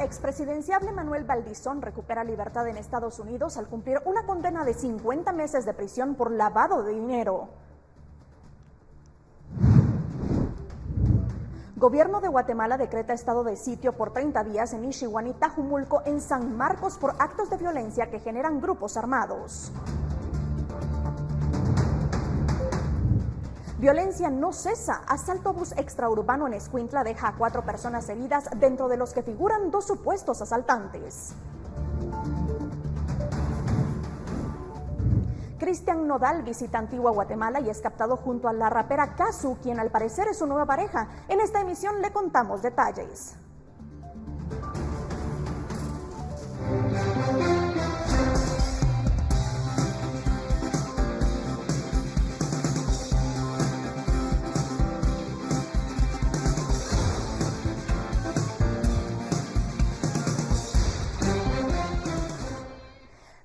expresidenciable Manuel Valdizón recupera libertad en Estados Unidos al cumplir una condena de 50 meses de prisión por lavado de dinero. Gobierno de Guatemala decreta estado de sitio por 30 días en Ixiguán y Tajumulco en San Marcos por actos de violencia que generan grupos armados. Violencia no cesa. Asalto bus extraurbano en Escuintla deja a 4 personas heridas, dentro de los que figuran 2 supuestos asaltantes. Cristian Nodal visita Antigua Guatemala y es captado junto a la rapera Casu, quien al parecer es su nueva pareja. En esta emisión le contamos detalles.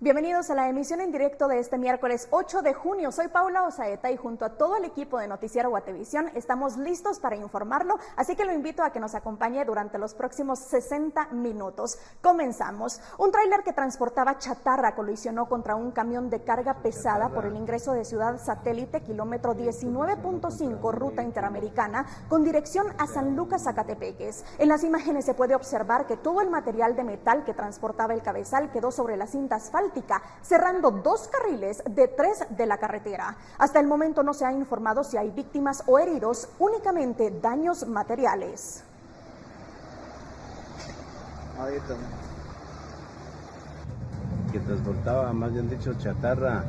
Bienvenidos a la emisión en directo de este miércoles 8 de junio. Soy Paula Osaeta y junto a todo el equipo de Noticiero Guatevisión estamos listos para informarlo, así que lo invito a que nos acompañe durante los próximos 60 minutos. Comenzamos. Un tráiler que transportaba chatarra colisionó contra un camión de carga pesada por el ingreso de Ciudad Satélite, kilómetro 19.5, ruta interamericana, con dirección a San Lucas, Zacatepeques. En las imágenes se puede observar que todo el material de metal que transportaba el cabezal quedó sobre la cinta asfáltica, cerrando 2 carriles de 3 de la carretera. Hasta el momento no se ha informado si hay víctimas o heridos, únicamente daños materiales. Que transportaba, más bien dicho, chatarra.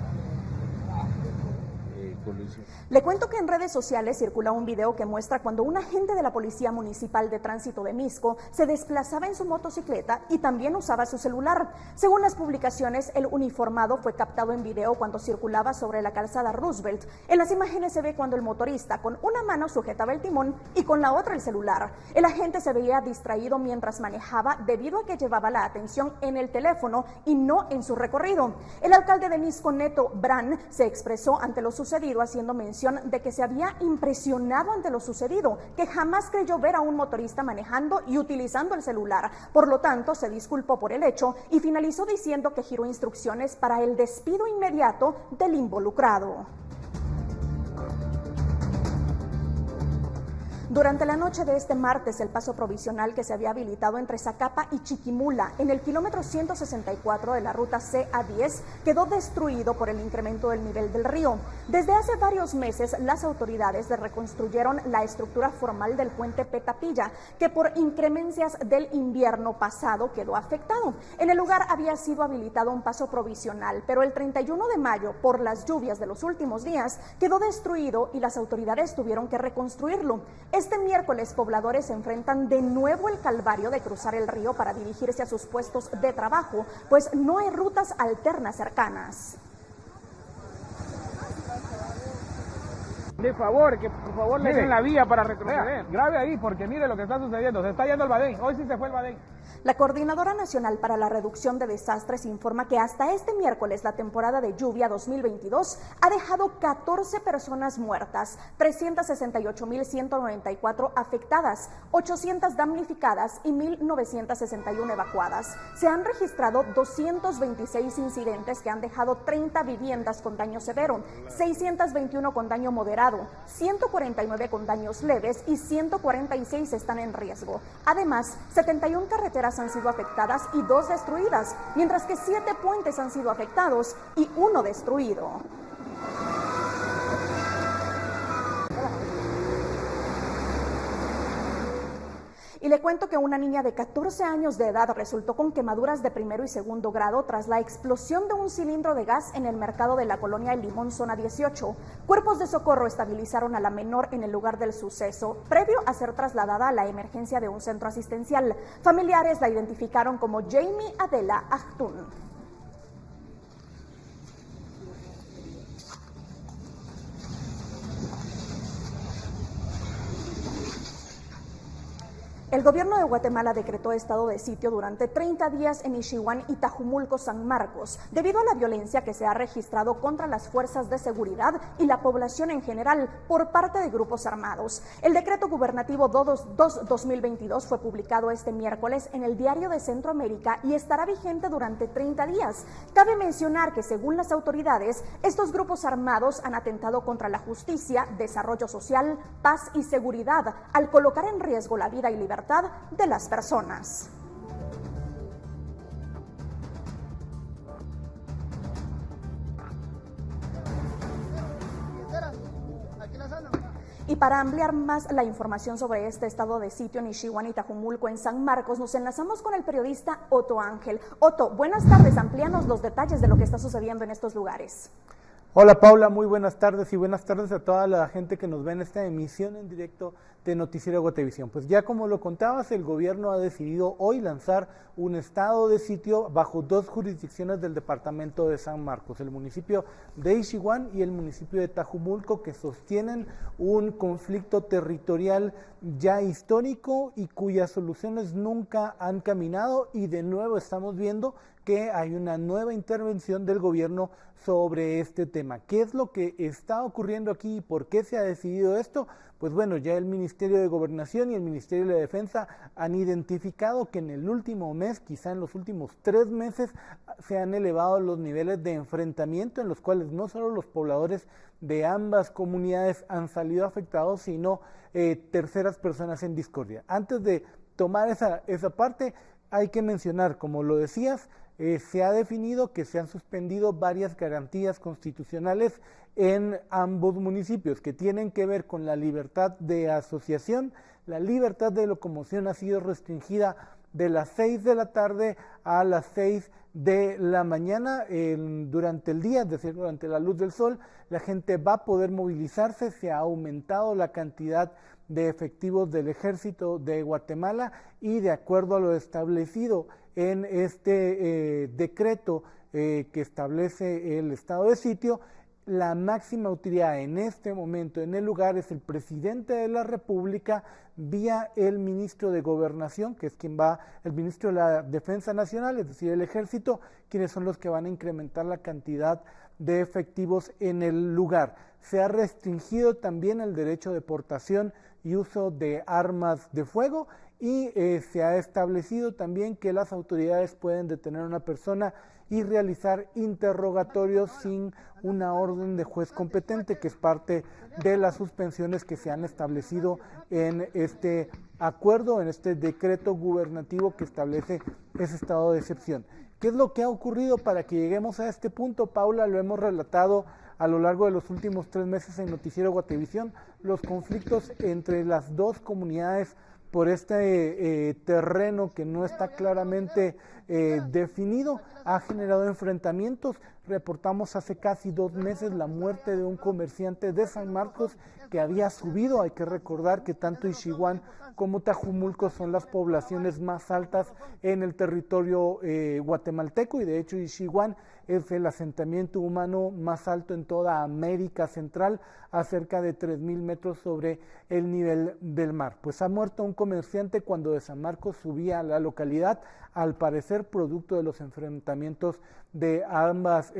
Le cuento que en redes sociales circula un video que muestra cuando un agente de la Policía Municipal de Tránsito de Mixco se desplazaba en su motocicleta y también usaba su celular. Según las publicaciones, el uniformado fue captado en video cuando circulaba sobre la calzada Roosevelt. En las imágenes se ve cuando el motorista con una mano sujetaba el timón y con la otra el celular. El agente se veía distraído mientras manejaba debido a que llevaba la atención en el teléfono y no en su recorrido. El alcalde de Mixco, Neto Brand, se expresó ante lo sucedido haciendo mención de que se había impresionado ante lo sucedido, que jamás creyó ver a un motorista manejando y utilizando el celular. Por lo tanto, se disculpó por el hecho y finalizó diciendo que giró instrucciones para el despido inmediato del involucrado. Durante la noche de este martes, el paso provisional que se había habilitado entre Zacapa y Chiquimula, en el kilómetro 164 de la ruta CA10, quedó destruido por el incremento del nivel del río. Desde hace varios meses, las autoridades reconstruyeron la estructura formal del puente Petapilla, que por inclemencias del invierno pasado quedó afectado. En el lugar había sido habilitado un paso provisional, pero el 31 de mayo, por las lluvias de los últimos días, quedó destruido y las autoridades tuvieron que reconstruirlo. Este miércoles, pobladores enfrentan de nuevo el calvario de cruzar el río para dirigirse a sus puestos de trabajo, pues no hay rutas alternas cercanas. De favor, que por favor le den la vía para retroceder. Grave ahí, porque mire lo que está sucediendo. Se está yendo el Badén. Hoy sí se fue el Badén. La Coordinadora Nacional para la Reducción de Desastres informa que hasta este miércoles la temporada de lluvia 2022 ha dejado 14 personas muertas, 368.194 afectadas, 800 damnificadas y 1.961 evacuadas. Se han registrado 226 incidentes que han dejado 30 viviendas con daño severo, 621 con daño moderado, 149 con daños leves y 146 están en riesgo. Además, 71 carreteras han sido afectadas y 2 destruidas, mientras que 7 puentes han sido afectados y 1 destruido. Y le cuento que una niña de 14 años de edad resultó con quemaduras de primero y segundo grado tras la explosión de un cilindro de gas en el mercado de la colonia El Limón, zona 18. Cuerpos de socorro estabilizaron a la menor en el lugar del suceso, previo a ser trasladada a la emergencia de un centro asistencial. Familiares la identificaron como Jamie Adela Achtun. El gobierno de Guatemala decretó estado de sitio durante 30 días en Ixiguán y Tajumulco, San Marcos, debido a la violencia que se ha registrado contra las fuerzas de seguridad y la población en general por parte de grupos armados. El decreto gubernativo 2-2022 fue publicado este miércoles en el Diario de Centroamérica y estará vigente durante 30 días. Cabe mencionar que, según las autoridades, estos grupos armados han atentado contra la justicia, desarrollo social, paz y seguridad, al colocar en riesgo la vida y libertad de las personas. Y para ampliar más la información sobre este estado de sitio en Ixiguán y Tajumulco, en San Marcos, nos enlazamos con el periodista Otto Ángel. Otto, buenas tardes, amplíanos los detalles de lo que está sucediendo en estos lugares. Hola Paula, muy buenas tardes y buenas tardes a toda la gente que nos ve en esta emisión en directo de Noticiero Guatevisión. Pues ya como lo contabas, el gobierno ha decidido hoy lanzar un estado de sitio bajo dos jurisdicciones del departamento de San Marcos, el municipio de Ixiguán y el municipio de Tajumulco, que sostienen un conflicto territorial ya histórico y cuyas soluciones nunca han caminado, y de nuevo estamos viendo que hay una nueva intervención del gobierno sobre este tema. ¿Qué es lo que está ocurriendo aquí y por qué se ha decidido esto? Pues bueno, ya el Ministerio de Gobernación y el Ministerio de Defensa han identificado que en el último mes, quizá en los últimos 3 meses, se han elevado los niveles de enfrentamiento en los cuales no solo los pobladores de ambas comunidades han salido afectados, sino terceras personas en discordia. Antes de tomar esa parte, hay que mencionar, como lo decías, se ha definido que se han suspendido varias garantías constitucionales en ambos municipios que tienen que ver con la libertad de asociación. La libertad de locomoción ha sido restringida de las 6 de la tarde a las 6 de la mañana durante el día, es decir, durante la luz del sol. La gente va a poder movilizarse, se ha aumentado la cantidad de efectivos del Ejército de Guatemala y de acuerdo a lo establecido en este decreto que establece el estado de sitio, la máxima autoridad en este momento en el lugar es el presidente de la República vía el ministro de Gobernación, que es el ministro de la Defensa Nacional, es decir, el Ejército, quienes son los que van a incrementar la cantidad de efectivos en el lugar. Se ha restringido también el derecho de portación y uso de armas de fuego y se ha establecido también que las autoridades pueden detener a una persona y realizar interrogatorios sin una orden de juez competente, que es parte de las suspensiones que se han establecido en este acuerdo, en este decreto gubernativo que establece ese estado de excepción. ¿Qué es lo que ha ocurrido para que lleguemos a este punto, Paula? Lo hemos relatado a lo largo de los últimos 3 meses en Noticiero Guatevisión, los conflictos entre las dos comunidades por este terreno que no está claramente definido, ha generado enfrentamientos. Reportamos hace casi 2 meses la muerte de un comerciante de San Marcos que había subido. Hay que recordar que tanto Ixiguán como Tajumulco son las poblaciones más altas en el territorio guatemalteco, y de hecho Ixiguán es el asentamiento humano más alto en toda América Central, a cerca de 3,000 metros sobre el nivel del mar. Pues ha muerto un comerciante cuando de San Marcos subía a la localidad, al parecer producto de los enfrentamientos de ambas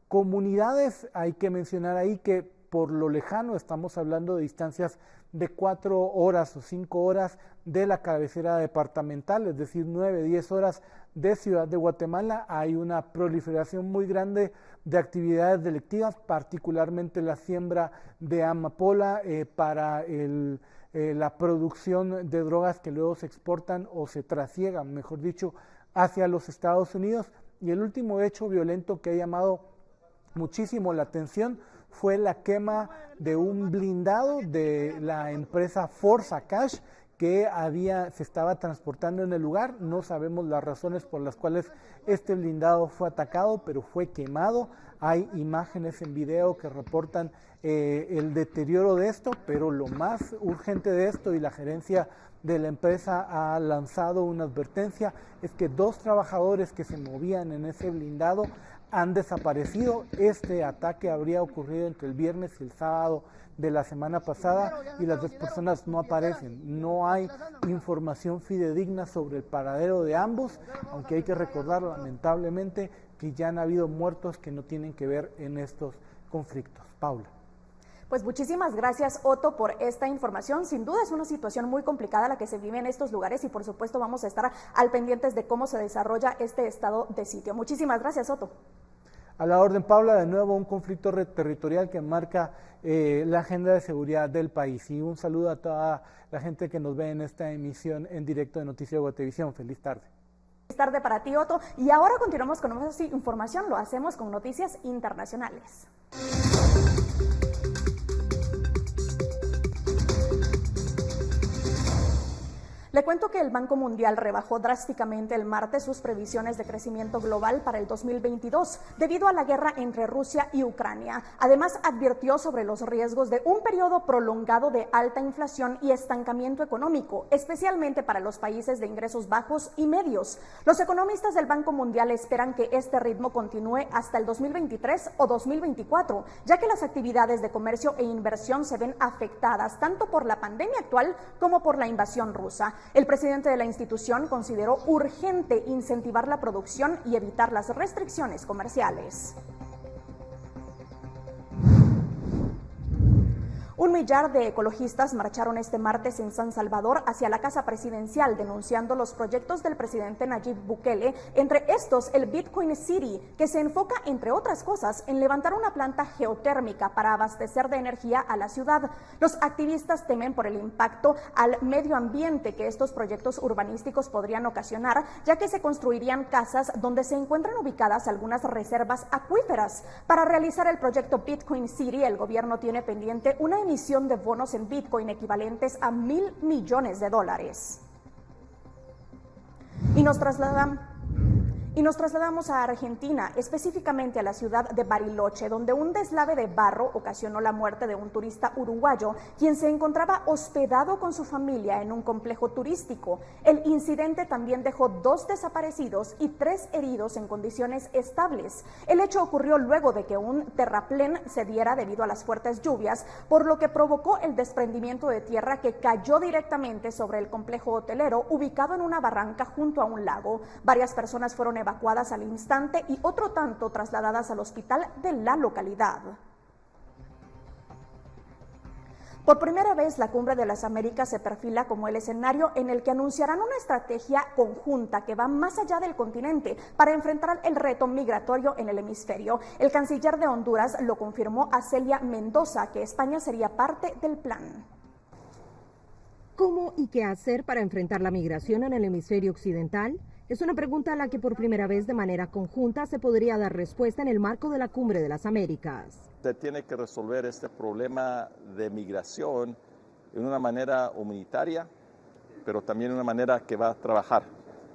comunidades. Hay que mencionar ahí que por lo lejano estamos hablando de distancias de 4 horas o 5 horas de la cabecera departamental, es decir, 9, 10 horas de Ciudad de Guatemala. Hay una proliferación muy grande de actividades delictivas, particularmente la siembra de amapola para la producción de drogas que luego se exportan o se trasiegan, mejor dicho, hacia los Estados Unidos. Y el último hecho violento que ha llamado muchísimo la atención fue la quema de un blindado de la empresa Forza Cash que se estaba transportando en el lugar. No sabemos las razones por las cuales este blindado fue atacado, pero fue quemado. Hay imágenes en video que reportan el deterioro de esto, pero lo más urgente de esto, y la gerencia de la empresa ha lanzado una advertencia, es que 2 trabajadores que se movían en ese blindado han desaparecido. Este ataque habría ocurrido entre el viernes y el sábado de la semana pasada y las dos personas no aparecen. No hay información fidedigna sobre el paradero de ambos, aunque hay que recordar lamentablemente que ya han habido muertos que no tienen que ver en estos conflictos. Paula. Pues muchísimas gracias, Otto, por esta información. Sin duda es una situación muy complicada la que se vive en estos lugares y por supuesto vamos a estar al pendientes de cómo se desarrolla este estado de sitio. Muchísimas gracias, Otto. A la orden, Paula, de nuevo un conflicto territorial que marca la agenda de seguridad del país. Y un saludo a toda la gente que nos ve en esta emisión en directo de Noticiero Guatevisión. Feliz tarde. Feliz tarde para ti, Otto. Y ahora continuamos con más información. Lo hacemos con noticias internacionales. Le cuento que el Banco Mundial rebajó drásticamente el martes sus previsiones de crecimiento global para el 2022 debido a la guerra entre Rusia y Ucrania. Además, advirtió sobre los riesgos de un periodo prolongado de alta inflación y estancamiento económico, especialmente para los países de ingresos bajos y medios. Los economistas del Banco Mundial esperan que este ritmo continúe hasta el 2023 o 2024, ya que las actividades de comercio e inversión se ven afectadas tanto por la pandemia actual como por la invasión rusa. El presidente de la institución consideró urgente incentivar la producción y evitar las restricciones comerciales. 1 millar de ecologistas marcharon este martes en San Salvador hacia la Casa Presidencial denunciando los proyectos del presidente Nayib Bukele, entre estos el Bitcoin City, que se enfoca, entre otras cosas, en levantar una planta geotérmica para abastecer de energía a la ciudad. Los activistas temen por el impacto al medio ambiente que estos proyectos urbanísticos podrían ocasionar, ya que se construirían casas donde se encuentran ubicadas algunas reservas acuíferas. Para realizar el proyecto Bitcoin City, el gobierno tiene pendiente una emisión de bonos en Bitcoin equivalentes a $1,000 millones. Y nos trasladamos a Argentina, específicamente a la ciudad de Bariloche, donde un deslave de barro ocasionó la muerte de un turista uruguayo, quien se encontraba hospedado con su familia en un complejo turístico. El incidente también dejó 2 desaparecidos y 3 heridos en condiciones estables. El hecho ocurrió luego de que un terraplén cediera debido a las fuertes lluvias, por lo que provocó el desprendimiento de tierra que cayó directamente sobre el complejo hotelero, ubicado en una barranca junto a un lago. Varias personas fueron evacuadas al instante y otro tanto trasladadas al hospital de la localidad. Por primera vez, la Cumbre de las Américas se perfila como el escenario en el que anunciarán una estrategia conjunta que va más allá del continente para enfrentar el reto migratorio en el hemisferio. El canciller de Honduras lo confirmó a Celia Mendoza, que España sería parte del plan. ¿Cómo y qué hacer para enfrentar la migración en el hemisferio occidental? Es una pregunta a la que por primera vez de manera conjunta se podría dar respuesta en el marco de la Cumbre de las Américas. Se tiene que resolver este problema de migración de una manera humanitaria, pero también de una manera que va a trabajar,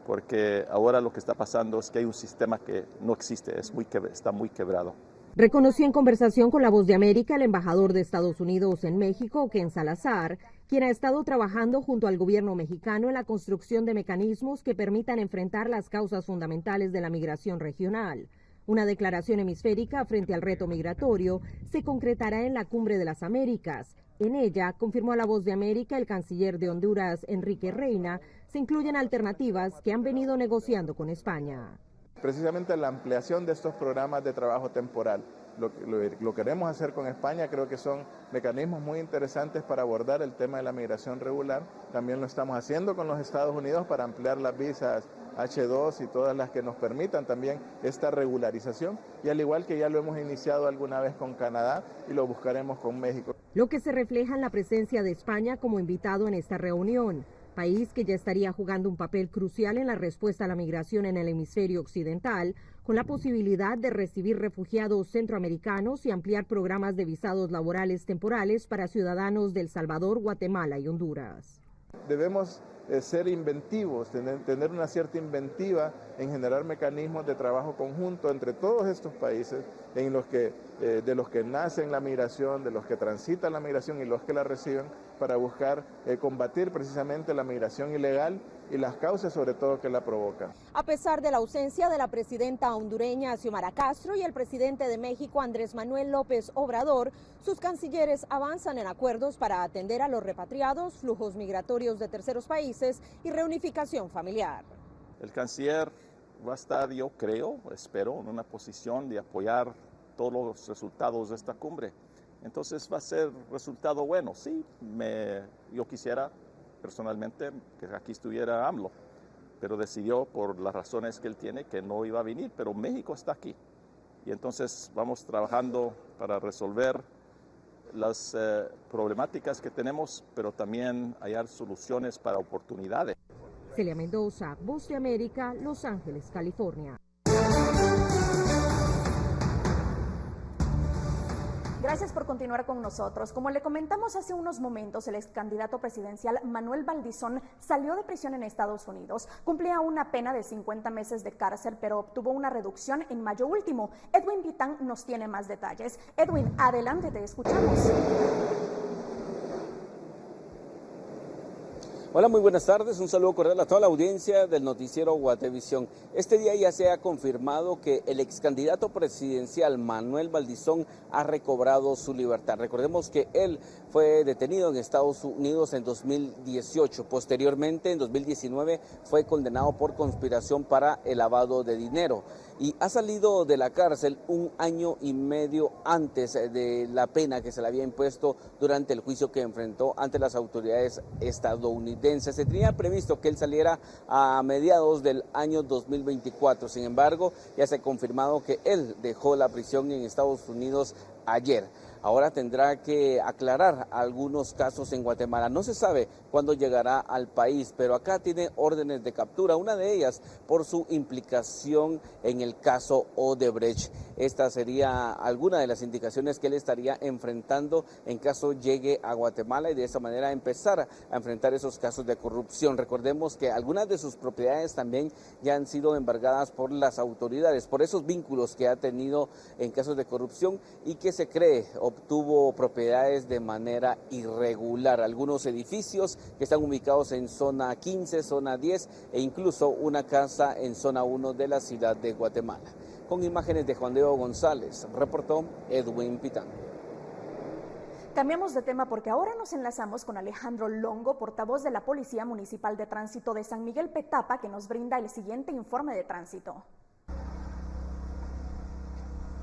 porque ahora lo que está pasando es que hay un sistema que no existe, está muy quebrado. Reconoció en conversación con La Voz de América el embajador de Estados Unidos en México, Ken Salazar, quien ha estado trabajando junto al gobierno mexicano en la construcción de mecanismos que permitan enfrentar las causas fundamentales de la migración regional. Una declaración hemisférica frente al reto migratorio se concretará en la Cumbre de las Américas. En ella, confirmó a La Voz de América el canciller de Honduras, Enrique Reina, se incluyen alternativas que han venido negociando con España. Precisamente la ampliación de estos programas de trabajo temporal. Lo queremos hacer con España, creo que son mecanismos muy interesantes para abordar el tema de la migración regular. También lo estamos haciendo con los Estados Unidos para ampliar las visas H2 y todas las que nos permitan también esta regularización. Y al igual que ya lo hemos iniciado alguna vez con Canadá y lo buscaremos con México. Lo que se refleja en la presencia de España como invitado en esta reunión, país que ya estaría jugando un papel crucial en la respuesta a la migración en el hemisferio occidental, con la posibilidad de recibir refugiados centroamericanos y ampliar programas de visados laborales temporales para ciudadanos de El Salvador, Guatemala y Honduras. Debemos ser inventivos, tener una cierta inventiva en generar mecanismos de trabajo conjunto entre todos estos países en los que, de los que nacen la migración, de los que transitan la migración y los que la reciben, para buscar combatir precisamente la migración ilegal y las causas sobre todo que la provocan. A pesar de la ausencia de la presidenta hondureña Xiomara Castro y el presidente de México Andrés Manuel López Obrador, sus cancilleres avanzan en acuerdos para atender a los repatriados, flujos migratorios de terceros países y reunificación familiar. El canciller va a estar, yo creo, espero, en una posición de apoyar todos los resultados de esta cumbre. Entonces va a ser resultado bueno. Sí, yo quisiera personalmente que aquí estuviera AMLO, pero decidió por las razones que él tiene que no iba a venir, pero México está aquí. Y entonces vamos trabajando para resolver las problemáticas que tenemos, pero también hallar soluciones para oportunidades. Celia Mendoza, Voz de América, Los Ángeles, California. Gracias por continuar con nosotros. Como le comentamos hace unos momentos, el ex candidato presidencial Manuel Valdizón salió de prisión en Estados Unidos. Cumplía una pena de 50 meses de cárcel, pero obtuvo una reducción en mayo último. Edwin Pitán nos tiene más detalles. Edwin, adelante, te escuchamos. Hola, muy buenas tardes. Un saludo cordial a toda la audiencia del noticiero Guatevisión. Este día ya se ha confirmado que el ex candidato presidencial Manuel Valdizón ha recobrado su libertad. Recordemos que él fue detenido en Estados Unidos en 2018. Posteriormente, en 2019, fue condenado por conspiración para el lavado de dinero y ha salido de la cárcel un año y medio antes de la pena que se le había impuesto durante el juicio que enfrentó ante las autoridades estadounidenses. Se tenía previsto que él saliera a mediados del año 2024. Sin embargo, ya se ha confirmado que él dejó la prisión en Estados Unidos ayer. Ahora tendrá que aclarar algunos casos en Guatemala. No se sabe cuándo llegará al país, pero acá tiene órdenes de captura, una de ellas por su implicación en el caso Odebrecht. Esta sería alguna de las indicaciones que él estaría enfrentando en caso llegue a Guatemala y de esa manera empezar a enfrentar esos casos de corrupción. Recordemos que algunas de sus propiedades también ya han sido embargadas por las autoridades, por esos vínculos que ha tenido en casos de corrupción y que se cree obtuvo propiedades de manera irregular. Algunos edificios que están ubicados en zona 15, zona 10 e incluso una casa en zona 1 de la ciudad de Guatemala. Con imágenes de Juan Diego González, reportó Edwin Pitán. Cambiamos de tema porque ahora nos enlazamos con Alejandro Longo, portavoz de la Policía Municipal de Tránsito de San Miguel Petapa, que nos brinda el siguiente informe de tránsito.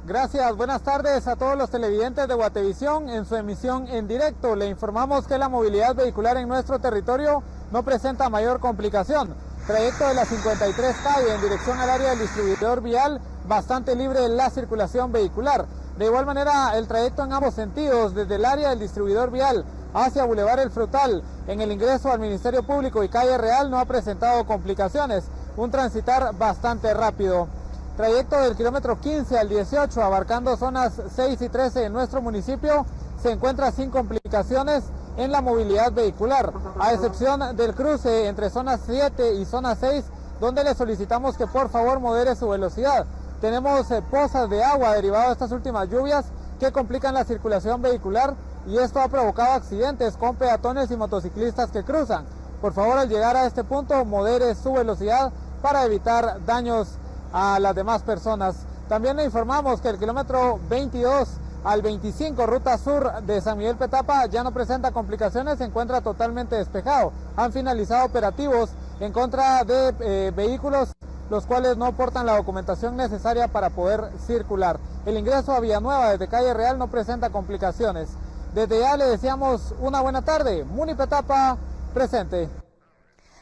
Gracias, buenas tardes a todos los televidentes de Guatevisión. En su emisión en directo le informamos que la movilidad vehicular en nuestro territorio no presenta mayor complicación. Trayecto de la 53 calle en dirección al área del distribuidor vial, bastante libre de la circulación vehicular. De igual manera, el trayecto en ambos sentidos, desde el área del distribuidor vial hacia Boulevard El Frutal, en el ingreso al Ministerio Público y Calle Real, no ha presentado complicaciones. Un transitar bastante rápido. Trayecto del kilómetro 15 al 18, abarcando zonas 6 y 13 en nuestro municipio, se encuentra sin complicaciones en la movilidad vehicular, a excepción del cruce entre zona 7 y zona 6, donde le solicitamos que por favor modere su velocidad. Tenemos pozas de agua derivado de estas últimas lluvias que complican la circulación vehicular y esto ha provocado accidentes con peatones y motociclistas que cruzan. Por favor, al llegar a este punto, modere su velocidad para evitar daños a las demás personas. También le informamos que el kilómetro 22 al 25, ruta sur de San Miguel Petapa, ya no presenta complicaciones, se encuentra totalmente despejado. Han finalizado operativos en contra de vehículos los cuales no portan la documentación necesaria para poder circular. El ingreso a Villanueva desde Calle Real no presenta complicaciones. Desde ya le deseamos una buena tarde. Muni Petapa, presente.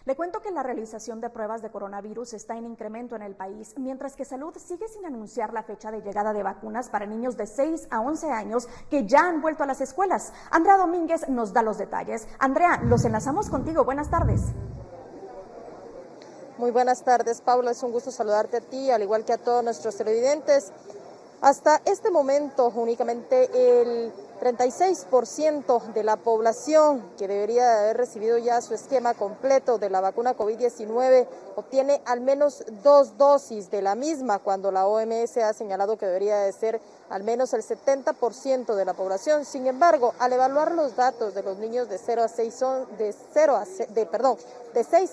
Le cuento que la realización de pruebas de coronavirus está en incremento en el país, mientras que Salud sigue sin anunciar la fecha de llegada de vacunas para niños de 6 a 11 años que ya han vuelto a las escuelas. Andrea Domínguez nos da los detalles. Andrea, los enlazamos contigo. Buenas tardes. Muy buenas tardes, Paula. Es un gusto saludarte a ti, al igual que a todos nuestros televidentes. Hasta este momento, únicamente el 36% de la población que debería de haber recibido ya su esquema completo de la vacuna COVID-19 obtiene al menos 2 dosis de la misma, cuando la OMS ha señalado que debería de ser al menos el 70% de la población. Sin embargo, al evaluar los datos de los niños de 6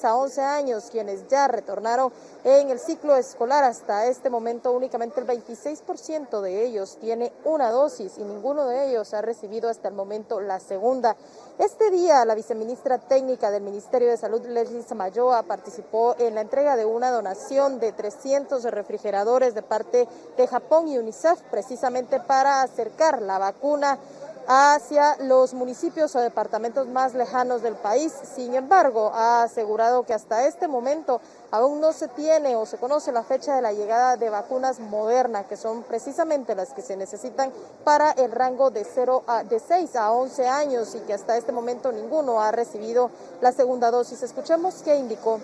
a 11 años, quienes ya retornaron en el ciclo escolar, hasta este momento únicamente el 26% de ellos tiene una dosis y ninguno de ellos ha recibido hasta el momento la segunda. Este día, la viceministra técnica del Ministerio de Salud, Leslie Samayoa, participó en la entrega de una donación de 300 refrigeradores de parte de Japón y UNICEF, precisamente para acercar la vacuna hacia los municipios o departamentos más lejanos del país. Sin embargo, ha asegurado que hasta este momento aún no se tiene o se conoce la fecha de la llegada de vacunas Moderna, que son precisamente las que se necesitan para el rango de 6 a 11 años y que hasta este momento ninguno ha recibido la segunda dosis. Escuchemos qué indicó.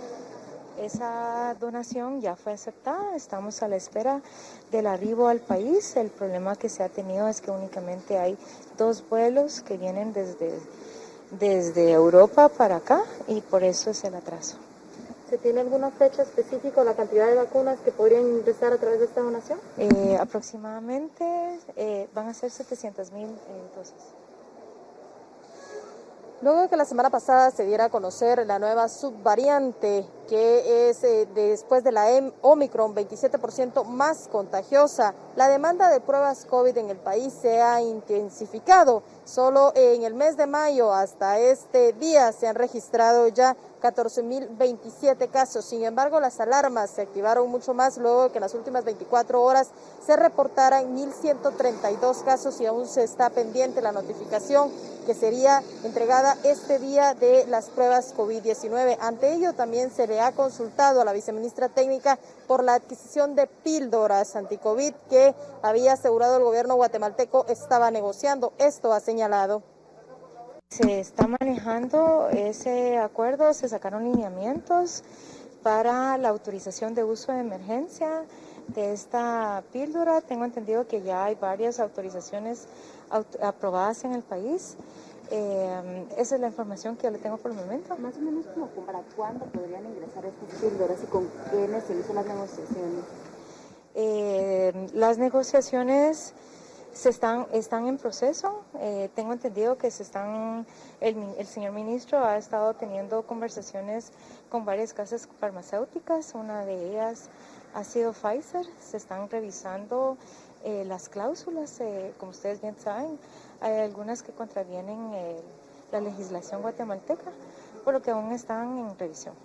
Esa donación ya fue aceptada, estamos a la espera del arribo al país. El problema que se ha tenido es que únicamente hay 2 vuelos que vienen desde Europa para acá y por eso es el atraso. ¿Se tiene alguna fecha específica o la cantidad de vacunas que podrían ingresar a través de esta donación? Aproximadamente van a ser 700,000 dosis. Luego de que la semana pasada se diera a conocer la nueva subvariante, que es después de la Omicron 27% más contagiosa, la demanda de pruebas COVID en el país se ha intensificado. Solo en el mes de mayo hasta este día se han registrado ya 14.027 casos. Sin embargo, las alarmas se activaron mucho más luego de que en las últimas 24 horas se reportaran 1.132 casos y aún se está pendiente la notificación que sería entregada este día de las pruebas COVID-19. Ante ello, también se le ha consultado a la viceministra técnica por la adquisición de píldoras anticovid que había asegurado el gobierno guatemalteco estaba negociando. Esto ha señalado. Se está manejando ese acuerdo, se sacaron lineamientos para la autorización de uso de emergencia de esta píldora. Tengo entendido que ya hay varias autorizaciones aprobadas en el país. Esa es la información que yo le tengo por el momento. Más o menos como para cuándo podrían ingresar estas píldoras y con quiénes se hizo las negociaciones. Las negociaciones están en proceso. Tengo entendido que el señor ministro ha estado teniendo conversaciones con varias casas farmacéuticas. Una de ellas ha sido Pfizer. Se están revisando las cláusulas, como ustedes bien saben. Hay algunas que contravienen la legislación guatemalteca, por lo que aún están en revisión.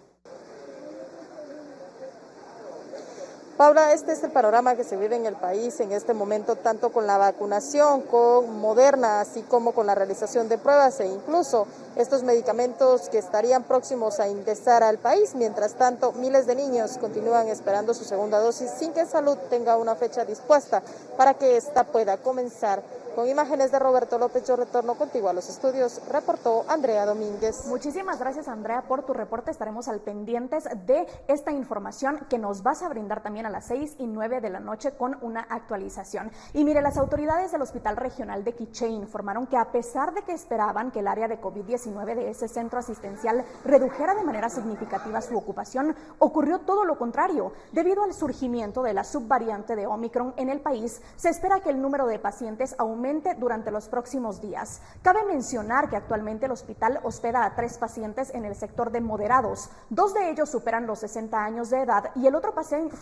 Paula, este es el panorama que se vive en el país en este momento, tanto con la vacunación, con Moderna, así como con la realización de pruebas e incluso estos medicamentos que estarían próximos a ingresar al país. Mientras tanto, miles de niños continúan esperando su segunda dosis sin que Salud tenga una fecha dispuesta para que esta pueda comenzar. Con imágenes de Roberto López, yo retorno contigo a los estudios, reportó Andrea Domínguez. Muchísimas gracias, Andrea, por tu reporte. Estaremos al pendientes de esta información que nos vas a brindar también a las 6 y 9 de la noche con una actualización. Y mire, las autoridades del Hospital Regional de Quiché informaron que a pesar de que esperaban que el área de COVID-19 de ese centro asistencial redujera de manera significativa su ocupación, ocurrió todo lo contrario. Debido al surgimiento de la subvariante de Omicron en el país, se espera que el número de pacientes aumente durante los próximos días. Cabe mencionar que actualmente el hospital hospeda a 3 pacientes en el sector de moderados. 2 de ellos superan los 60 años de edad y el otro paciente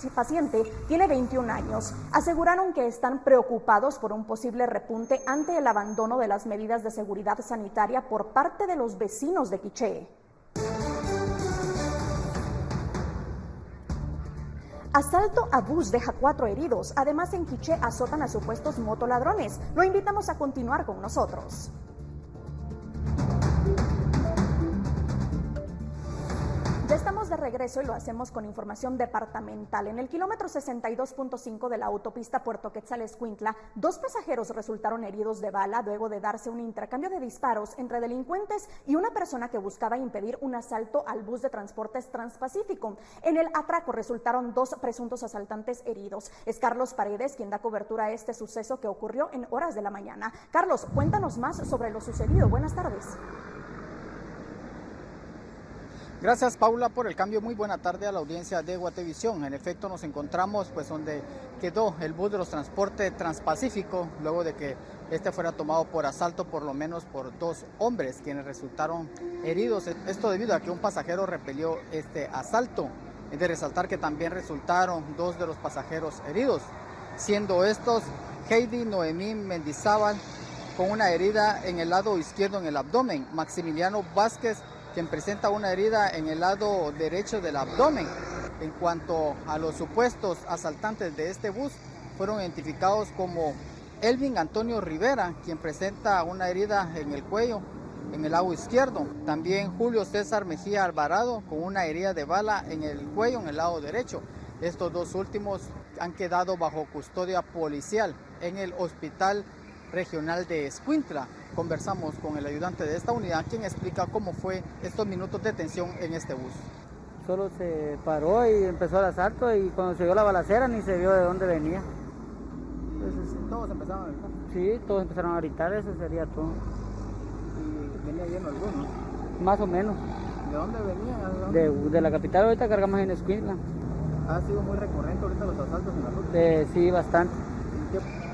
tiene 21 años. Aseguraron que están preocupados por un posible repunte ante el abandono de las medidas de seguridad sanitaria por parte de los vecinos de Quiché. Asalto a bus deja 4 heridos. Además, en Quiché azotan a supuestos motoladrones. Lo invitamos a continuar con nosotros. Ya estamos de regreso y lo hacemos con información departamental. En el kilómetro 62.5 de la autopista Puerto Quetzal-Escuintla, 2 pasajeros resultaron heridos de bala luego de darse un intercambio de disparos entre delincuentes y una persona que buscaba impedir un asalto al bus de transportes Transpacífico. En el atraco resultaron 2 presuntos asaltantes heridos. Es Carlos Paredes quien da cobertura a este suceso que ocurrió en horas de la mañana. Carlos, cuéntanos más sobre lo sucedido. Buenas tardes. Gracias, Paula, por el cambio. Muy buena tarde a la audiencia de Guatevisión. En efecto, nos encontramos donde quedó el bus de los transportes Transpacífico, luego de que este fuera tomado por asalto por lo menos por 2 hombres, quienes resultaron heridos. Esto debido a que un pasajero repelió este asalto. Es de resaltar que también resultaron 2 de los pasajeros heridos, siendo estos Heidi Noemí Mendizábal, con una herida en el lado izquierdo en el abdomen, Maximiliano Vázquez, quien presenta una herida en el lado derecho del abdomen. En cuanto a los supuestos asaltantes de este bus, fueron identificados como Elvin Antonio Rivera, quien presenta una herida en el cuello, en el lado izquierdo. También Julio César Mejía Alvarado, con una herida de bala en el cuello, en el lado derecho. Estos 2 últimos han quedado bajo custodia policial en el Hospital Regional de Escuintla. Conversamos con el ayudante de esta unidad, quien explica cómo fue estos minutos de tensión en este bus. Solo se paró y empezó el asalto, y cuando se vio la balacera ni se vio de dónde venía. Entonces, ¿todos empezaron a gritar? Sí, todos empezaron a gritar, eso sería todo. ¿Y venía lleno alguno? Más o menos. ¿De dónde venía? De la capital. Ahorita cargamos en Escuintla. ¿Ha sido muy recurrente ahorita los asaltos en la ruta? Sí, bastante.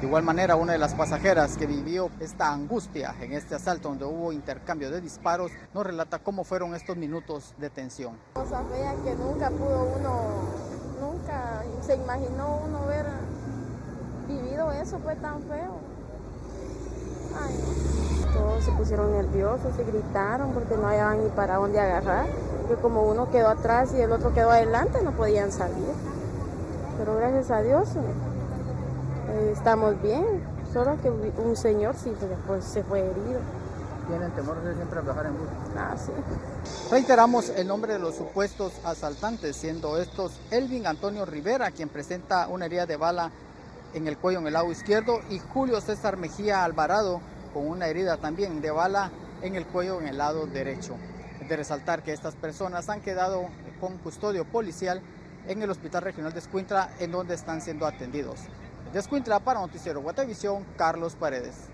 De igual manera, una de las pasajeras que vivió esta angustia en este asalto donde hubo intercambio de disparos, nos relata cómo fueron estos minutos de tensión. Cosa fea que nunca pudo uno, nunca se imaginó uno haber vivido eso, fue tan feo. Ay, todos se pusieron nerviosos, se gritaron porque no hallaban ni para dónde agarrar, porque como uno quedó atrás y el otro quedó adelante, no podían salir. Pero gracias a Dios estamos bien, solo que un señor sí se fue herido. ¿Tienen temor de siempre viajar en bus? Ah, sí. Reiteramos el nombre de los supuestos asaltantes, siendo estos Elvin Antonio Rivera, quien presenta una herida de bala en el cuello en el lado izquierdo, y Julio César Mejía Alvarado, con una herida también de bala en el cuello en el lado derecho. Es de resaltar que estas personas han quedado con custodio policial en el Hospital Regional de Escuintla, en donde están siendo atendidos. De Escuintla, para Noticiero Guatevisión, Carlos Paredes.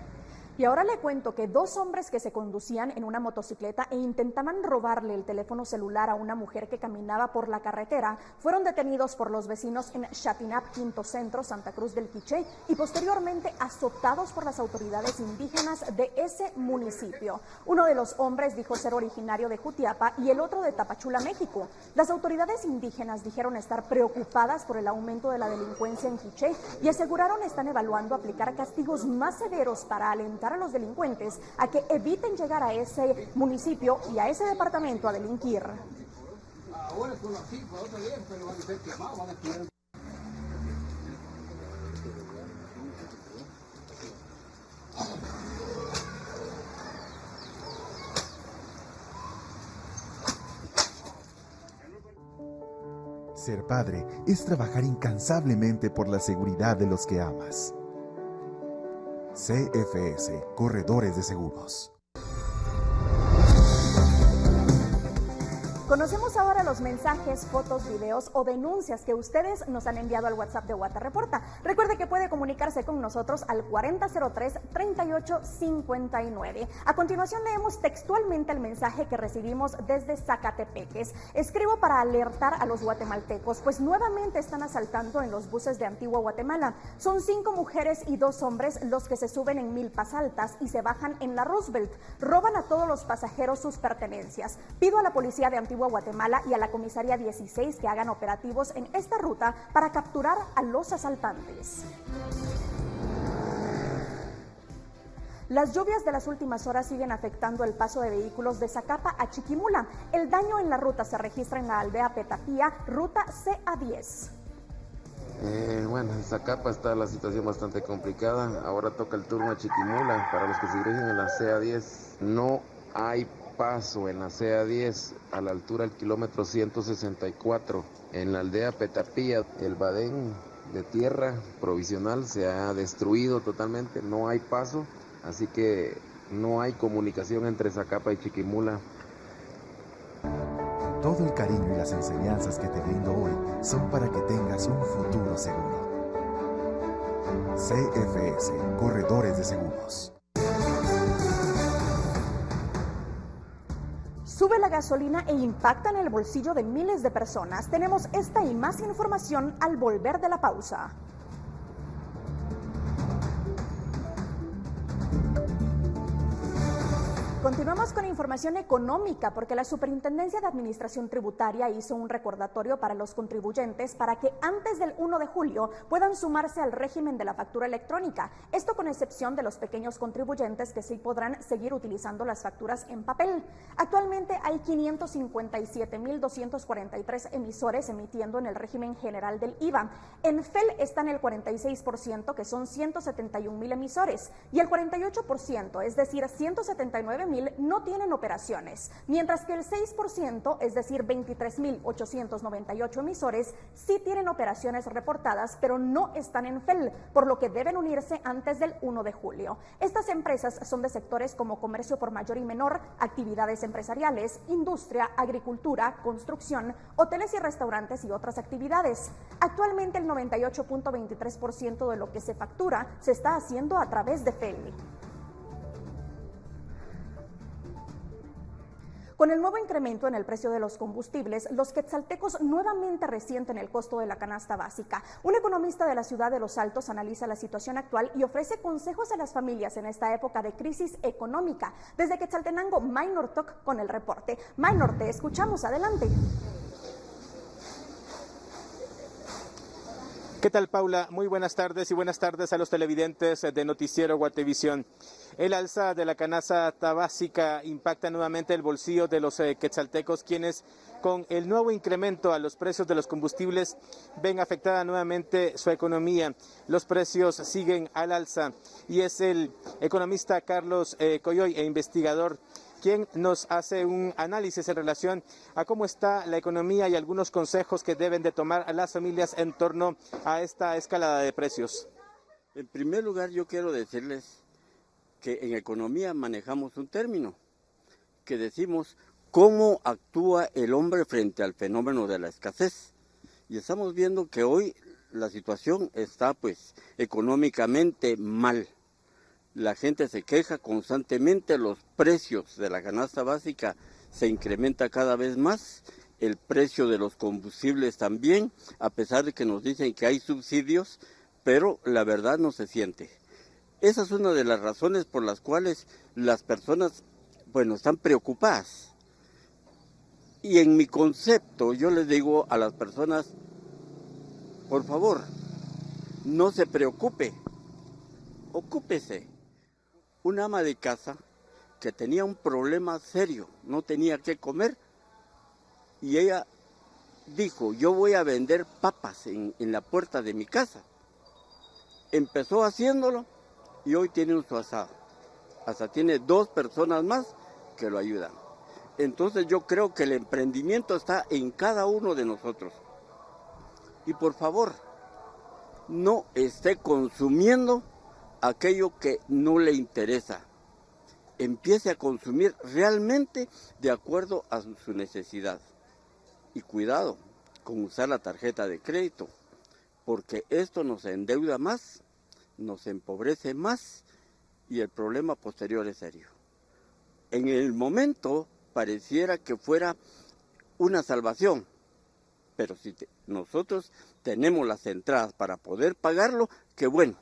Y ahora le cuento que 2 hombres que se conducían en una motocicleta e intentaban robarle el teléfono celular a una mujer que caminaba por la carretera fueron detenidos por los vecinos en Chatinap, Quinto Centro, Santa Cruz del Quiché, y posteriormente azotados por las autoridades indígenas de ese municipio. Uno de los hombres dijo ser originario de Jutiapa y el otro de Tapachula, México. Las autoridades indígenas dijeron estar preocupadas por el aumento de la delincuencia en Quiché y aseguraron están evaluando aplicar castigos más severos para alentar a los delincuentes a que eviten llegar a ese municipio y a ese departamento a delinquir. Ser padre es trabajar incansablemente por la seguridad de los que amas. CFS, Corredores de Seguros. Conocemos ahora los mensajes, fotos, videos o denuncias que ustedes nos han enviado al WhatsApp de Guate Reporta. Recuerde que puede comunicarse con nosotros al 4003-3859. A continuación leemos textualmente el mensaje que recibimos desde Zacatepeques. Escribo para alertar a los guatemaltecos, pues nuevamente están asaltando en los buses de Antigua Guatemala. Son 5 mujeres y 2 hombres los que se suben en Milpas Altas y se bajan en la Roosevelt. Roban a todos los pasajeros sus pertenencias. Pido a la policía de Antigua Guatemala y a la comisaría 16 que hagan operativos en esta ruta para capturar a los asaltantes. Las lluvias de las últimas horas siguen afectando el paso de vehículos de Zacapa a Chiquimula. El daño en la ruta se registra en la aldea Petapía, ruta CA10. Bueno, en Zacapa está la situación bastante complicada. Ahora toca el turno a Chiquimula. Para los que se dirigen en la CA10 no hay paso en la CA10 a la altura del kilómetro 164. En la aldea Petapilla, el badén de tierra provisional se ha destruido totalmente, no hay paso, así que no hay comunicación entre Zacapa y Chiquimula. Todo el cariño y las enseñanzas que te brindo hoy son para que tengas un futuro seguro. CFS, Corredores de Seguros. Sube la gasolina e impacta en el bolsillo de miles de personas. Tenemos esta y más información al volver de la pausa. Continuamos con información económica porque la Superintendencia de Administración Tributaria hizo un recordatorio para los contribuyentes para que antes del 1 de julio puedan sumarse al régimen de la factura electrónica. Esto con excepción de los pequeños contribuyentes que sí podrán seguir utilizando las facturas en papel. Actualmente hay 557.243 emisores emitiendo en el régimen general del IVA. En FEL están el 46%, que son 171.000 emisores, y el 48%, es decir, 179.000, no tienen operaciones, mientras que el 6%, es decir, 23.898 emisores, sí tienen operaciones reportadas, pero no están en FEL, por lo que deben unirse antes del 1 de julio. Estas empresas son de sectores como comercio por mayor y menor, actividades empresariales, industria, agricultura, construcción, hoteles y restaurantes y otras actividades. Actualmente el 98.23% de lo que se factura se está haciendo a través de FEL. Con el nuevo incremento en el precio de los combustibles, los quetzaltecos nuevamente resienten el costo de la canasta básica. Un economista de la ciudad de Los Altos analiza la situación actual y ofrece consejos a las familias en esta época de crisis económica. Desde Quetzaltenango, Maynor Toc con el reporte. Maynor, te escuchamos, adelante. ¿Qué tal, Paula? Muy buenas tardes y buenas tardes a los televidentes de Noticiero Guatevisión. El alza de la canasta básica impacta nuevamente el bolsillo de los quetzaltecos, quienes con el nuevo incremento a los precios de los combustibles ven afectada nuevamente su economía. Los precios siguen al alza y es el economista Carlos Coyoy, investigador, quien nos hace un análisis en relación a cómo está la economía y algunos consejos que deben de tomar a las familias en torno a esta escalada de precios. En primer lugar, yo quiero decirles que en economía manejamos un término que decimos cómo actúa el hombre frente al fenómeno de la escasez. Y estamos viendo que hoy la situación está pues económicamente mal. La gente se queja constantemente, los precios de la canasta básica se incrementa cada vez más, el precio de los combustibles también, a pesar de que nos dicen que hay subsidios, pero la verdad no se siente. Esa es una de las razones por las cuales las personas, bueno, están preocupadas. Y en mi concepto yo les digo a las personas, por favor, no se preocupe, ocúpese. Un ama de casa que tenía un problema serio, no tenía qué comer, y ella dijo, yo voy a vender papas en la puerta de mi casa. Empezó haciéndolo y hoy tiene su asado. Hasta tiene 2 personas más que lo ayudan. Entonces yo creo que el emprendimiento está en cada uno de nosotros. Y por favor, no esté consumiendo aquello que no le interesa. Empiece a consumir realmente de acuerdo a su necesidad. Y cuidado con usar la tarjeta de crédito, porque esto nos endeuda más, nos empobrece más y el problema posterior es serio. En el momento pareciera que fuera una salvación, pero si nosotros tenemos las entradas para poder pagarlo, qué bueno.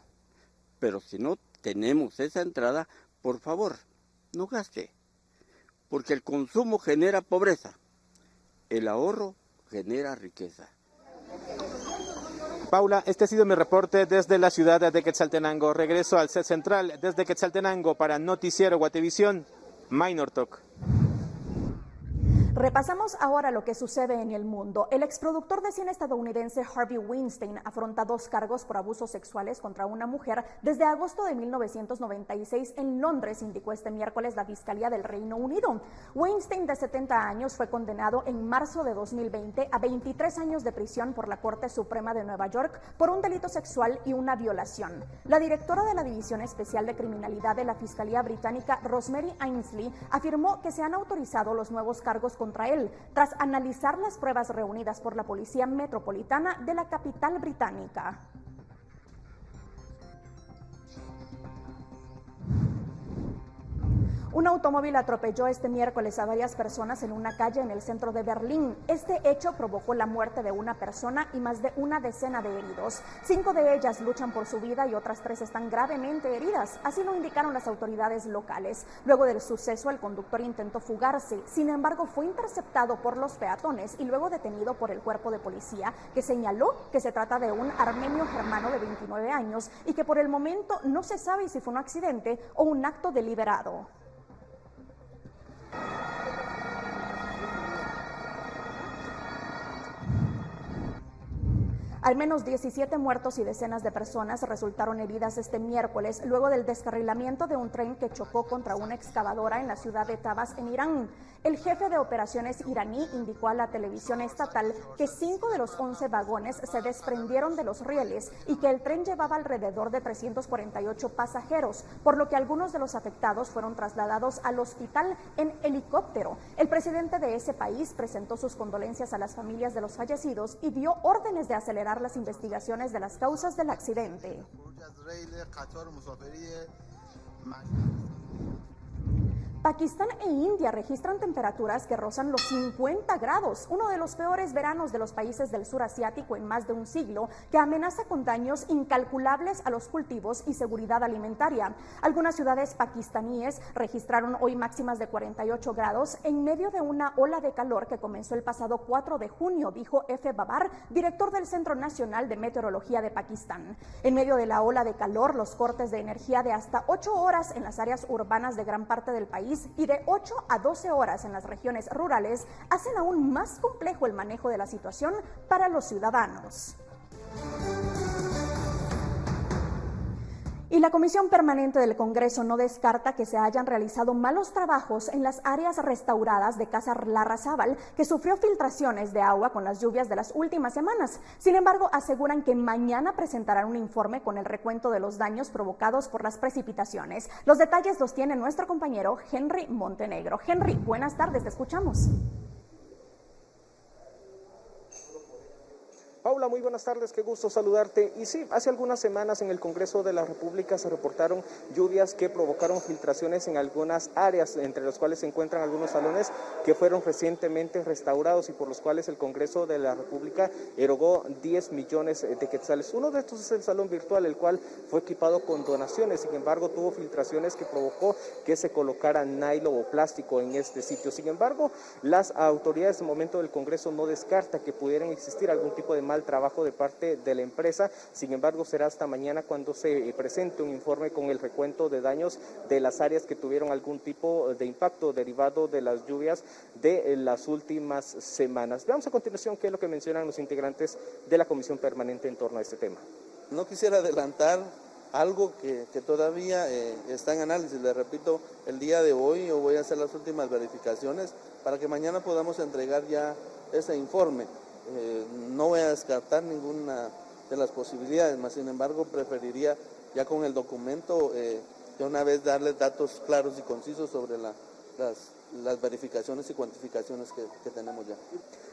Pero si no tenemos esa entrada, por favor, no gaste, porque el consumo genera pobreza, el ahorro genera riqueza. Paula, este ha sido mi reporte desde la ciudad de Quetzaltenango. Regreso al set central desde Quetzaltenango para Noticiero Guatevisión, Maynor Toc. Repasamos ahora lo que sucede en el mundo. El exproductor de cine estadounidense Harvey Weinstein afronta 2 cargos por abusos sexuales contra una mujer desde agosto de 1996 en Londres, indicó este miércoles la Fiscalía del Reino Unido. Weinstein, de 70 años, fue condenado en marzo de 2020 a 23 años de prisión por la Corte Suprema de Nueva York por un delito sexual y una violación. La directora de la División Especial de Criminalidad de la Fiscalía británica, Rosemary Ainsley, afirmó que se han autorizado los nuevos cargos contra él, tras analizar las pruebas reunidas por la Policía Metropolitana de la capital británica. Un automóvil atropelló este miércoles a varias personas en una calle en el centro de Berlín. Este hecho provocó la muerte de una persona y más de una decena de heridos. 5 de ellas luchan por su vida y otras 3 están gravemente heridas. Así lo indicaron las autoridades locales. Luego del suceso, el conductor intentó fugarse. Sin embargo, fue interceptado por los peatones y luego detenido por el cuerpo de policía, que señaló que se trata de un armenio germano de 29 años y que por el momento no se sabe si fue un accidente o un acto deliberado. Al menos 17 muertos y decenas de personas resultaron heridas este miércoles luego del descarrilamiento de un tren que chocó contra una excavadora en la ciudad de Tabas, en Irán. El jefe de operaciones iraní indicó a la televisión estatal que 5 de los 11 vagones se desprendieron de los rieles y que el tren llevaba alrededor de 348 pasajeros, por lo que algunos de los afectados fueron trasladados al hospital en helicóptero. El presidente de ese país presentó sus condolencias a las familias de los fallecidos y dio órdenes de acelerar las investigaciones de las causas del accidente. Pakistán e India registran temperaturas que rozan los 50 grados, uno de los peores veranos de los países del sur asiático en más de un siglo, que amenaza con daños incalculables a los cultivos y seguridad alimentaria. Algunas ciudades pakistaníes registraron hoy máximas de 48 grados en medio de una ola de calor que comenzó el pasado 4 de junio, dijo F. Babar, director del Centro Nacional de Meteorología de Pakistán. En medio de la ola de calor, los cortes de energía de hasta 8 horas en las áreas urbanas de gran parte del país y de 8 a 12 horas en las regiones rurales hacen aún más complejo el manejo de la situación para los ciudadanos. Y la Comisión Permanente del Congreso no descarta que se hayan realizado malos trabajos en las áreas restauradas de Casa Larrazábal, que sufrió filtraciones de agua con las lluvias de las últimas semanas. Sin embargo, aseguran que mañana presentarán un informe con el recuento de los daños provocados por las precipitaciones. Los detalles los tiene nuestro compañero Henry Montenegro. Henry, buenas tardes, te escuchamos. Paula, muy buenas tardes, qué gusto saludarte. Y sí, hace algunas semanas en el Congreso de la República se reportaron lluvias que provocaron filtraciones en algunas áreas, entre las cuales se encuentran algunos salones que fueron recientemente restaurados y por los cuales el Congreso de la República erogó 10 millones de quetzales. Uno de estos es el salón virtual, el cual fue equipado con donaciones, sin embargo tuvo filtraciones que provocó que se colocara nylon o plástico en este sitio. Sin embargo, las autoridades de momento del Congreso no descartan que pudieran existir algún tipo de mal trabajo de parte de la empresa. Sin embargo, será hasta mañana cuando se presente un informe con el recuento de daños de las áreas que tuvieron algún tipo de impacto derivado de las lluvias de las últimas semanas. Veamos a continuación qué es lo que mencionan los integrantes de la Comisión Permanente en torno a este tema. No quisiera adelantar algo que todavía está en análisis. Le repito, el día de hoy yo voy a hacer las últimas verificaciones para que mañana podamos entregar ya ese informe. No voy a descartar ninguna de las posibilidades, más sin embargo preferiría ya con el documento de una vez darles datos claros y concisos sobre las verificaciones y cuantificaciones que tenemos ya.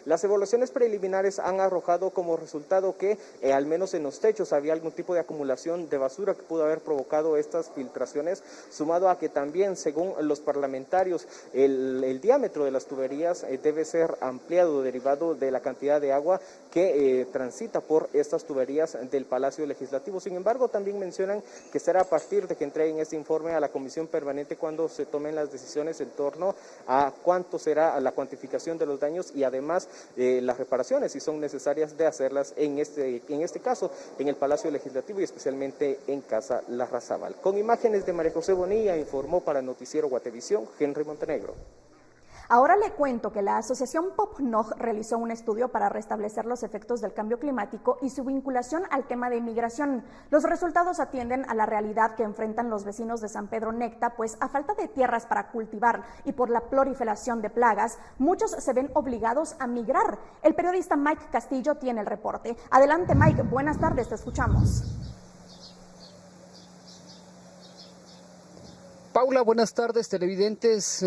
Las evaluaciones preliminares han arrojado como resultado que al menos en los techos había algún tipo de acumulación de basura que pudo haber provocado estas filtraciones, sumado a que también, según los parlamentarios, el diámetro de las tuberías debe ser ampliado derivado de la cantidad de agua que transita por estas tuberías del Palacio Legislativo. Sin embargo, también mencionan que será a partir de que entreguen este informe a la Comisión Permanente cuando se tomen las decisiones en torno a cuánto será la cuantificación de los daños y además las reparaciones, si son necesarias de hacerlas en este caso en el Palacio Legislativo y especialmente en Casa Larrazábal. Con imágenes de María José Bonilla, informó para Noticiero Guatevisión, Henry Montenegro. Ahora le cuento que la asociación PopNog realizó un estudio para restablecer los efectos del cambio climático y su vinculación al tema de inmigración. Los resultados atienden a la realidad que enfrentan los vecinos de San Pedro Necta, pues a falta de tierras para cultivar y por la proliferación de plagas, muchos se ven obligados a migrar. El periodista Mike Castillo tiene el reporte. Adelante, Mike, buenas tardes, te escuchamos. Paula, buenas tardes, televidentes.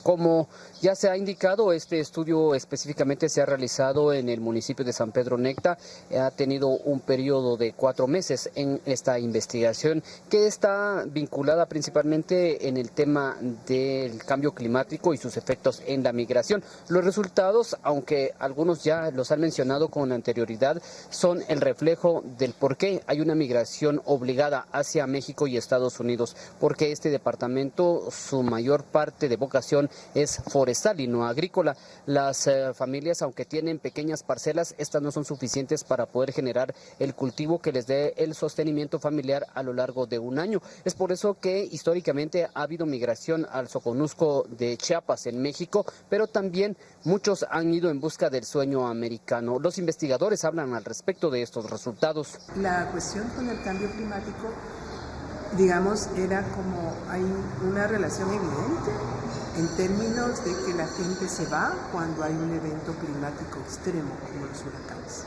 Como ya se ha indicado, este estudio específicamente se ha realizado en el municipio de San Pedro Necta. Ha tenido un periodo de 4 meses en esta investigación que está vinculada principalmente en el tema del cambio climático y sus efectos en la migración. Los resultados, aunque algunos ya los han mencionado con anterioridad, son el reflejo del por qué hay una migración obligada hacia México y Estados Unidos, porque este departamento, su mayor parte de vocación es forestal y no agrícola. Las familias, aunque tienen pequeñas parcelas, estas no son suficientes para poder generar el cultivo que les dé el sostenimiento familiar a lo largo de un año. Es por eso que históricamente ha habido migración al Soconusco de Chiapas en México, pero también muchos han ido en busca del sueño americano. Los investigadores hablan al respecto de estos resultados. La cuestión con el cambio climático, digamos, era como hay una relación evidente en términos de que la gente se va cuando hay un evento climático extremo como los huracanes.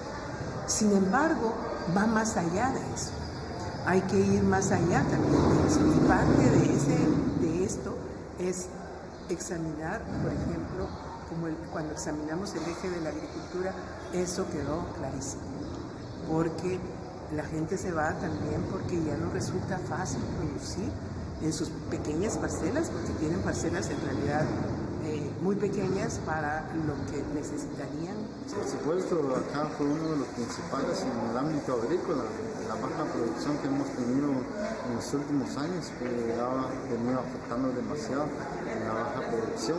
Sin embargo, va más allá de eso. Hay que ir más allá también de eso. Y parte de esto es examinar, por ejemplo, cuando examinamos el eje de la agricultura, eso quedó clarísimo. Porque la gente se va también porque ya no resulta fácil producir en sus pequeñas parcelas, porque tienen parcelas en realidad muy pequeñas para lo que necesitarían. Por supuesto, acá fue uno de los principales en el ámbito agrícola. La baja producción que hemos tenido en los últimos años ha venido afectando demasiado en la baja producción.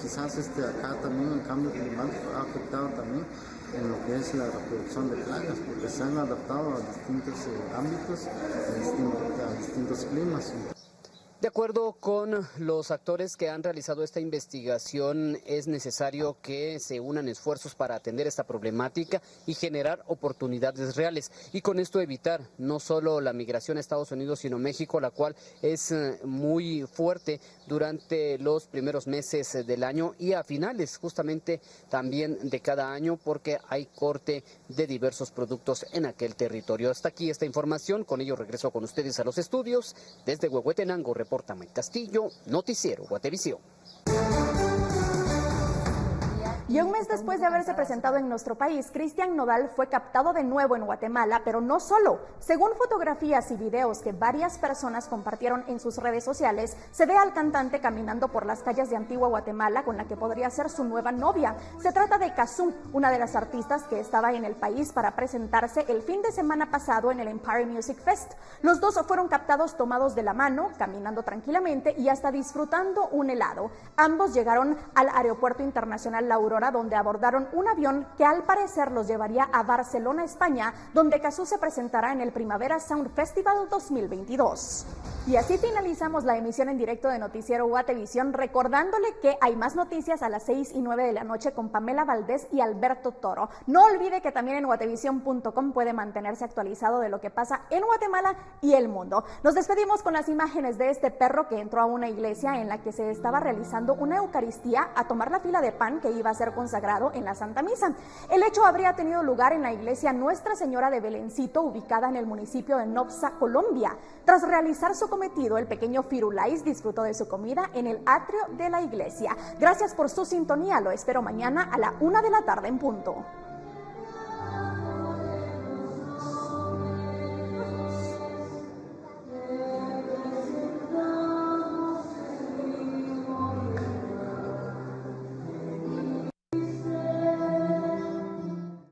Quizás acá también el cambio climático ha afectado también en lo que es la reproducción de plagas, porque se han adaptado a distintos ámbitos, a distintos climas. De acuerdo con los actores que han realizado esta investigación, es necesario que se unan esfuerzos para atender esta problemática y generar oportunidades reales, y con esto evitar no solo la migración a Estados Unidos, sino México, la cual es muy fuerte durante los primeros meses del año y a finales justamente también de cada año, porque hay corte de diversos productos en aquel territorio. Hasta aquí esta información, con ello regreso con ustedes a los estudios. Desde Huehuetenango reporta Mike Castillo, Noticiero Guatevisión. Y un mes después de haberse presentado en nuestro país, Cristian Nodal fue captado de nuevo en Guatemala, pero no solo. Según fotografías y videos que varias personas compartieron en sus redes sociales, se ve al cantante caminando por las calles de Antigua Guatemala con la que podría ser su nueva novia. Se trata de Cazzu, una de las artistas que estaba en el país para presentarse el fin de semana pasado en el Empire Music Fest. Los dos fueron captados tomados de la mano, caminando tranquilamente y hasta disfrutando un helado. Ambos llegaron al Aeropuerto Internacional La Aurora, donde abordaron un avión que al parecer los llevaría a Barcelona, España, donde Cazzu se presentará en el Primavera Sound Festival 2022. Y así finalizamos la emisión en directo de Noticiero Guatevisión, recordándole que hay más noticias a las 6 y 9 de la noche con Pamela Valdés y Alberto Toro. No olvide que también en guatevisión.com puede mantenerse actualizado de lo que pasa en Guatemala y el mundo. Nos despedimos con las imágenes de este perro que entró a una iglesia en la que se estaba realizando una Eucaristía a tomar la fila de pan que iba a ser consagrado en la Santa Misa. El hecho habría tenido lugar en la iglesia Nuestra Señora de Belencito, ubicada en el municipio de Nopsa, Colombia. Tras realizar su cometido, el pequeño Firulais disfrutó de su comida en el atrio de la iglesia. Gracias por su sintonía, lo espero mañana a la 1 de la tarde en punto.